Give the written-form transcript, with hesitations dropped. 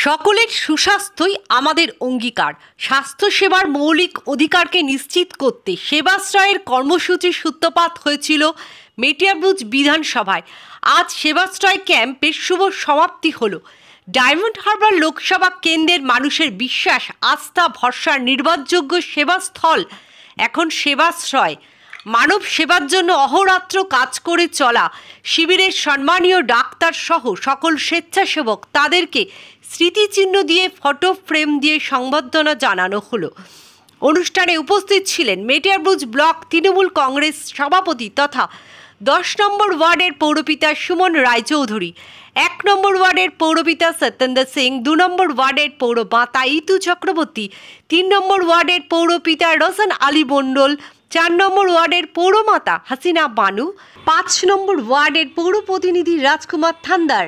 সকলের সুস্বাস্থ্যই আমাদের অঙ্গীকার। স্বাস্থ্যসেবার মৌলিক অধিকারকে নিশ্চিত করতে সেবাশ্রয়ের কর্মসূচির সূত্রপাত হয়েছিল মেটিয়াবুরুজ বিধানসভায়। আজ সেবাশ্রয় ক্যাম্পের শুভ সমাপ্তি হলো। ডায়মন্ড হারবার লোকসভা কেন্দ্রের মানুষের বিশ্বাস, আস্থা, ভরসার নির্ভরযোগ্য সেবাস্থল এখন সেবাশ্রয়। মানব সেবার জন্য অহোরাত্র কাজ করে চলা শিবিরের সম্মানীয় ডাক্তার সহ সকল স্বেচ্ছাসেবক তাদেরকে স্মৃতিচিহ্ন দিয়ে ফটো ফ্রেম দিয়ে সংবর্ধনা জানানো হলো। অনুষ্ঠানে উপস্থিত ছিলেন মেটিয়াবুরুজ ব্লক তৃণমূল কংগ্রেস সভাপতি তথা 10 নম্বর ওয়ার্ডের পৌরপিতা সুমন রায়চৌধুরী, 1 নম্বর ওয়ার্ডের পৌরপিতা সত্যেন্দ্র সিং, 2 নম্বর ওয়ার্ডের পৌরমাতা ইতু চক্রবর্তী, 3 নম্বর ওয়ার্ডের পৌরপিতা রোশন আলী মণ্ডল, 4 নম্বর ওয়ার্ডের পৌরমাতা হাসিনা বানু, 5 নম্বর ওয়ার্ডের পৌর প্রতিনিধি রাজকুমার থান্দার।